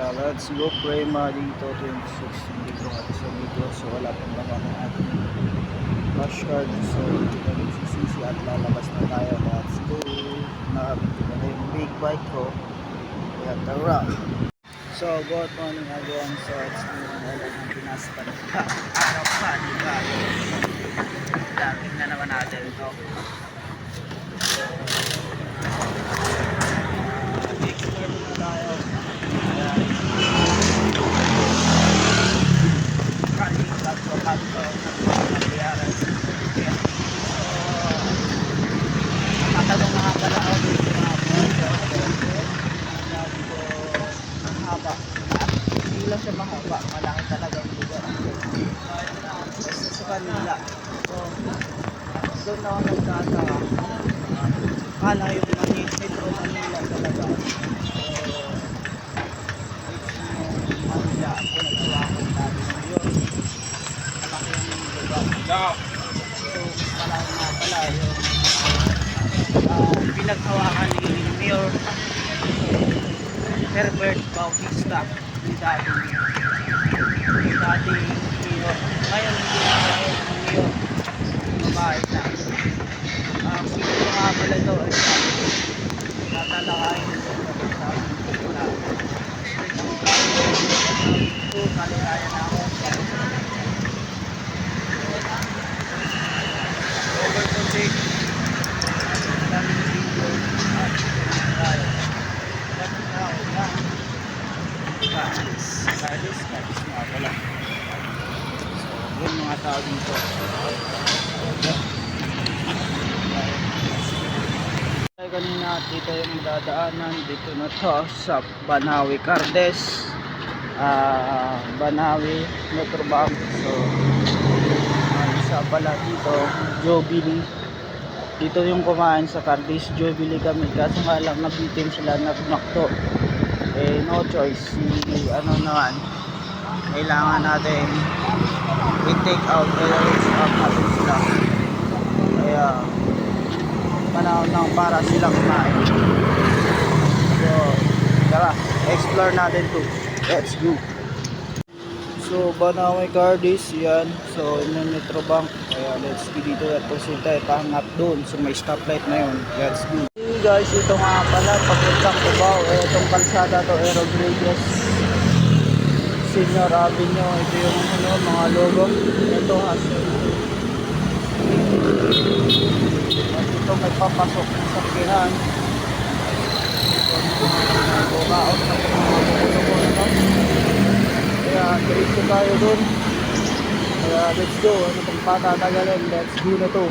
Kaya let's go Prema dito 26 dito at sa video. So wala pang naman ang ating flash card. So hindi na rin sisisi at lalabas na tayo. Let's go. Nakabit ko na yung big bike ko. Kaya tara. So good morning again. So it's wala ng pinaspan pa. Araw pa. Diba? Dating na naman natin ito. Tatanong nga pala ako dito mahaba. Hindi lang siya mahaba, malaki talaga yung lugar. Basta sa kanila. So, doon ako nagtataka. Kala yung Metro Manila talaga. Manila ako nagtawakot natin ngayon. Malaki yung lugar. So, malaki nga pala yung pinaghawakan ni Mayor Herbert Bautista yung dating Mayor. Ngayon hindi na ngayon ang Mayor babae na sino nga pala ito ay tatalakayin ito kalikayan na ako over project daming video at Kalis nga pala. So, yun mga tao dito. Kanina dito yung dadaanan. Dito na to sa Banawi Cardes. Banawi Metro Bank. So, isa pala dito, Jubilee. Dito yung kumain sa Cardes, Jubilee kami. Kaso nga lang nabitin sila na pinakto. Eh no choice, ano naman kailangan natin i-take out i-reach out natin sila kaya panahon lang para silang kumain. So tara, explore natin to, let's go. So Banawi Cardes yan, so yung Metro Bank, kaya let's go dito at pusin tayo pahanap doon so may stoplight na yun, let's go. Guys, ito nga pala papuntang Cubao, itong kalsada to Aerobridges Senior Avenue. Ito yung ano, mga logo. Ito hasil at ito may papasok ng sakyahan. Bukaot na ito mga logo. Kaya diretso tayo dun, kaya let's go. Ano pang patatagalin, let's go na to.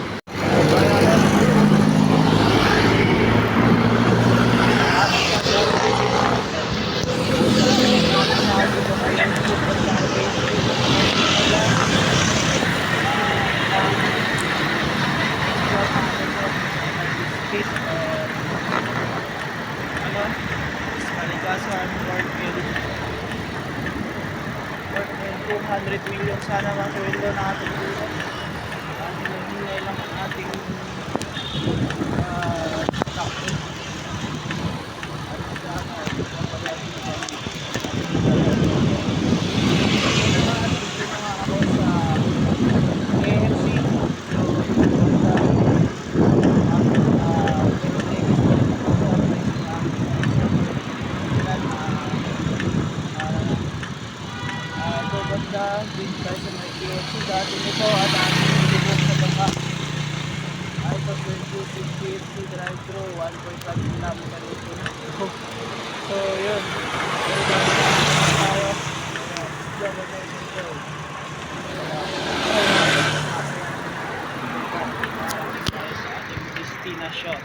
Kalikasan, worth 200 million sana masweldo natin dito. Hinay lang ang ating takbo. Din tayo sa may KFC dati nito at ating nilibok sa bangka ay ito 20 KFC drive-thru 1.5 km dito. So yun tayo sa ating destination,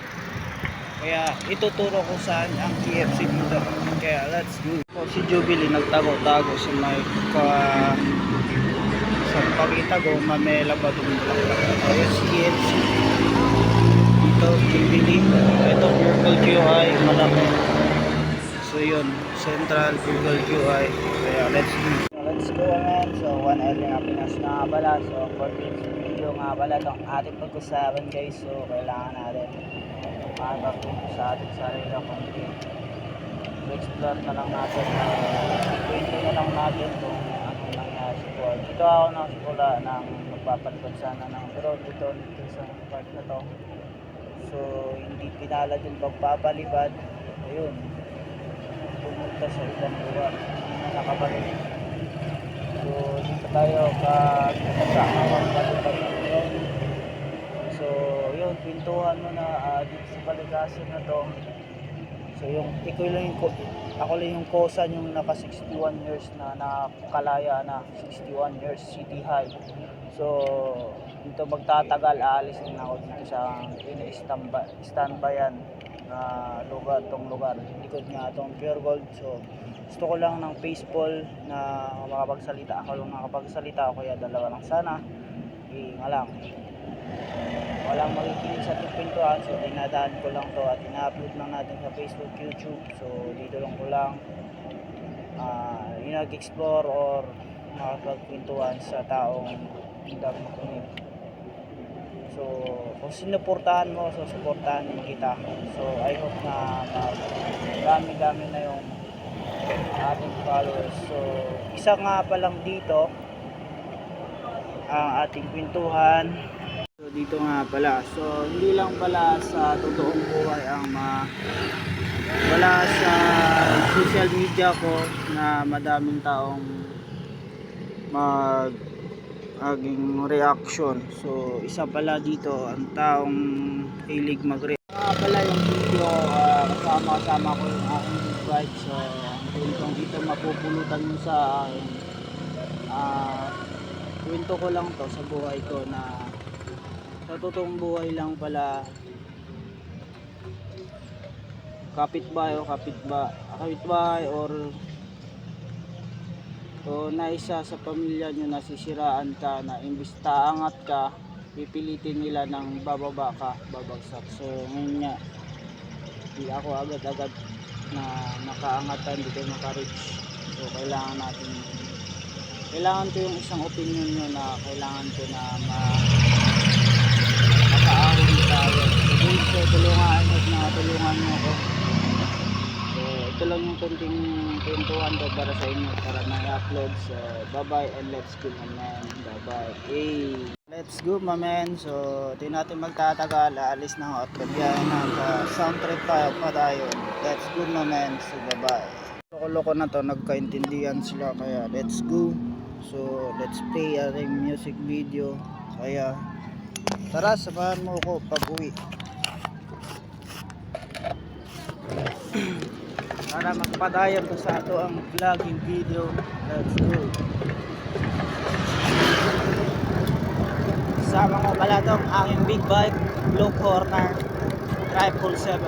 kaya ituturo ko saan ang KFC dito, kaya let's go. Si Jubilee nagtago-tago sa may sa Pagitago, Mamela ba tumulak. Ayun si KFC dito, Jubilee. Ito Google QI malaki. So yun, Central Google QI. Kaya let's go naman. So 1L nga Pinas na nga pala. So for this video nga pala itong ating pag-usapan guys. So kailangan natin makapag sa ating sarili konti. Explore na lang natin lang natin kung anong nangyari sa buhay. Dito ako nakasimula ng magpapalipad sana ng drone dito sa park na to. So hindi pinalad yung pagpapalipad. Ayun, pumunta sa ibang lugar, hindi na nakabalik. So dito tayo kasama palipad ng drone. So yun, pintuhan mo na dito sa Baligasin na to. So yung ako lang yung kosan yung naka 61 years na nakakalaya na 61 years city high. So dito magtatagal, aalis din ako dito sa standbyan na lugar, tong lugar likod nga itong Pure Gold. So gusto ko lang ng peaceful na makapagsalita, ako lang nakapagsalita, kaya dalawa lang sana, nga lang walang makikinig sa pintuan. So dinadaan ko lang to at ina-upload lang natin sa Facebook, YouTube. So dito lang ko lang nag-explore or makapagpintuan sa taong hindi makinig. So kung sinuportahan mo, so suportahan din kita. So I hope na dami-dami na yung ating followers. So isa nga pa lang dito ang ating pintuhan. So dito nga pala, so hindi lang pala sa totoong buhay ang wala sa social media ko na madaming taong maging reaction. So isa pala dito ang taong hilig mag-react. Pala yung video, kasama ko yung aking bike. So ang dito mapupulutan mo sa kwento ko lang to sa buhay ko na sa totoong buhay lang pala kapitbahay or na isa sa pamilya nyo nasisiraan ka, na imbis taangat ka, pipilitin nila ng bababa ka, babagsak. So ngayon nga di ako agad-agad na nakaangatan, di ko naka-reach. So kailangan ko yung isang opinion nyo na kailangan ko na makaahon tayo. So tulungan nyo ako. So ito lang yung kunting kwentuhan ko para sa inyo, para na-upload. So bye bye and let's go my man. Bye bye. Hey, let's go my man. So di natin magtatagal, aalis na ako at pagbiyahe na sound trip tayo pa tayo. Let's go my man. So bye bye. Loko-loko na to, nagkaintindihan sila, kaya let's go. So let's play a music video. Kaya tara, samahan mo ako pag uwi para magpadayon ko sa ato ang vlogging video. Let's go. Kasama ko pala itong aking big bike, Blue Corner 777.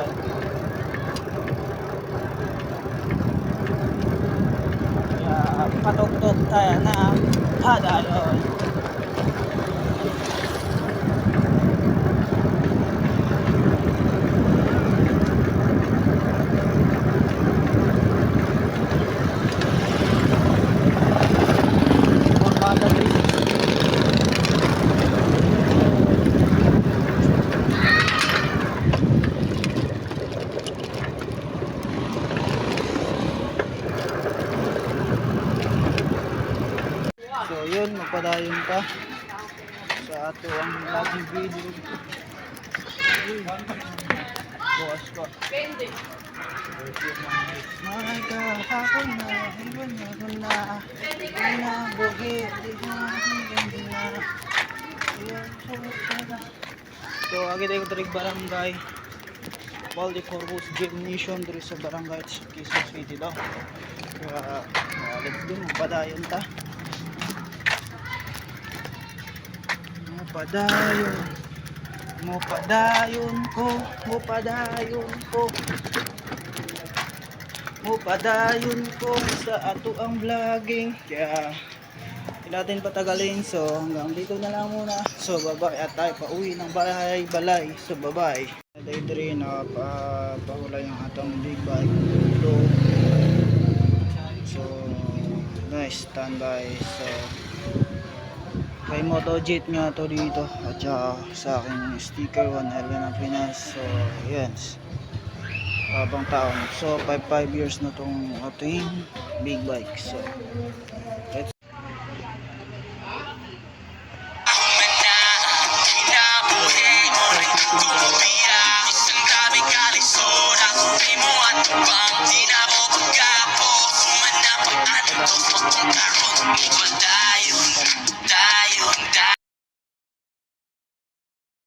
Patugtog tayo na padayon. So yun, magpadayon pa sa ato ang vlogging video. Bukas ko. Magkahapon na, iwan na ko na. Bugi, di na hindi na. So agad tayo tarig barangay Balde Corpus Gymnasium dito sa barangay Quezon City daw. Kaya let's go, magpadayon ta. Mupadayon ko sa ato ang vlogging. Kaya hindi natin patagalin. So hanggang dito na lang muna. So bye-bye at tayo pauwi ng balay. So bye-bye. Dahil rin pahula yung atong big bike. So nice standby. So may motojet nga to dito at sa aking sticker 1 Helena Pinas. So yan, habang taon. So 5 years na tong ating big bike. So let's